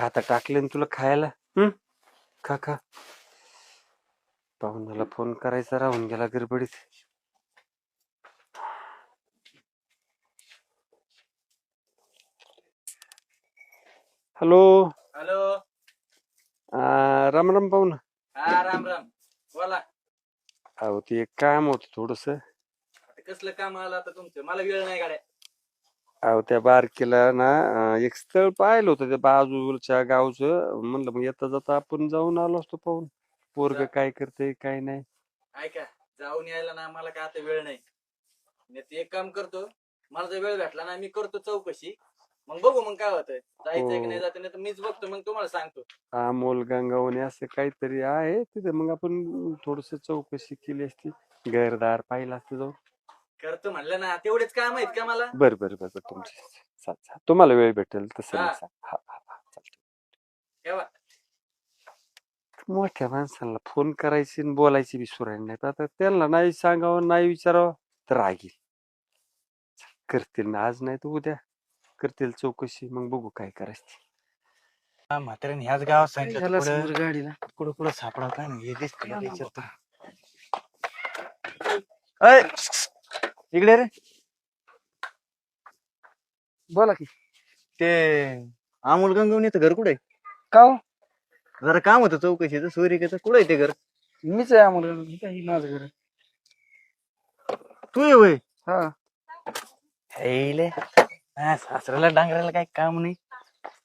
आता टाकले तुला खायला. खा खा. पाहुण्याला फोन करायचा राहून गेला गडबडीत. हॅलो. हॅलो. राम राम पाहुणा. हा राम राम. बोला. अहो ते एक काम होत थोडस. कसलं काम आलं आता तुमचं? मला वेळ नाही गाड्या. अहो त्या बारकीला ना एक स्थळ पाहिलं होतं त्या बाजूच्या गावचं. म्हणलं मग येता जाता आपण जाऊन आलो असतो पाहून पोरग काय करते काय नाही. ऐका, जाऊन यायला ना मला काय आता वेळ नाही. मी ते एक काम करतो, मला जर वेळ भेटला ना मी करतो चौकशी. मग बघू मग काय होतंय, जायचंय की नाही जायचं. नाही तर मीच बघतो मग तुम्हाला सांगतो. अमोल गंगावणे असं काहीतरी आहे तिथे. मग आपण थोडस चौकशी केली असती. घरदार पाहिलं असतं जाऊन. करतो म्हणलं ना, तेवढेच काम आहेत का मला? बर बर बर बर तुमचे तुम्हाला वेळ भेटेल तसं हा. नाही सांग. हा हा हा चालतं. ठेवा. मोठ्या माणसाला फोन करायची आणि बोलायची विसरायला नाही. आता त्यांना नाही सांगावं नाही विचारावं तर राग येईल. करतील ना आज नाही तर उद्या करतील चौकशी. मग बघू काय करायची. म्हाताऱ्याने ह्याच गावात सांगितलं गाडीला कुठं कुठं सापडा काय नाही इकडे रे. बोला की. ते अमोल गंगवणीचं घर कुठे? का हो? जरा काम होतं चौकशीचं. सूर्यकेचं कुठे आहे ते घर? मीच आहे आम्हाला. माझं घर. तू ये होय. हा. सासऱ्याला डांगरायला काही काम नाही.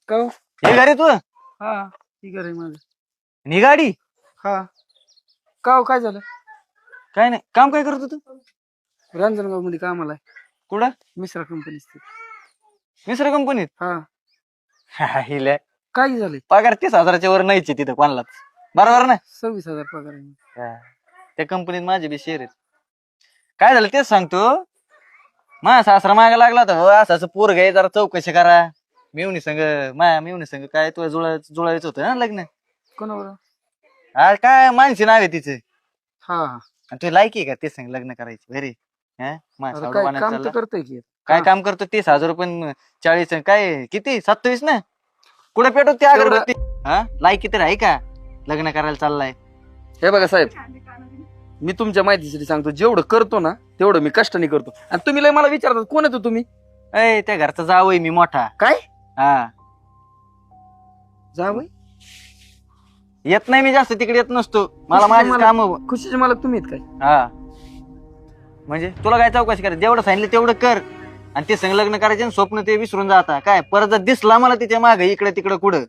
का हो? हे गाडी तू हा ही घर आहे माझं. नि गाडी हा. का हो, काय झालं? काय नाही. काम काय करतो तू? रांजणगाव मध्ये कामाला आहे. कुठं? मिश्रा कंपनीत. मिश्र कंपनीत? हा. हिला काय झाले? पगार 30,000च्या वर नाहीच तिथं कोणालाच. बरोबर ना? 26,000 पगार आहे. त्या कंपनीत माझे बी शेअर आहेत. काय झालं तेच सांगतो. माझा सासरा मागा लागला होता, हो असं असं पोरग आहे जरा चौकशी करा. मेवणी संग मेवणी संग काय तुला जुळायचं होतं ना लग्न. कोणावर? आज काय मानसी नाव आहे तिचं. हा. आणि तुला लायकी आहे का ते सांग लग्न करायची घरी? आता काय काम तर करतोय की. काय काम करतो? 30,000 रुपये 40 काय किती 27 ना? कुठे पेटवतो ते अगरबत्ती? लायकी तर आहे का लग्न करायला चाललाय? हे बघा साहेब, मी तुमच्या माहितीसाठी सांगतो. जेवढं करतो ना तेवढं मी कष्टाने करतो. आणि तुम्ही लय मला विचारतात कोण येतो तुम्ही? ए त्या घरचा जावई मी मोठा. काय? हा. जावई? येत नाही मी जास्त तिकडे येत नसतो. मला माझे काम. खुशीचे मालक तुम्ही आहेत काय? हा. म्हणजे तुला काय चौकशी करायची? जेवढं सांगितलं तेवढं कर. आणि ते संग लग्न करायचे स्वप्न ते विसरून जाता काय. परत जर दिसला मला तिच्या मागे इकडे तिकडे कुठं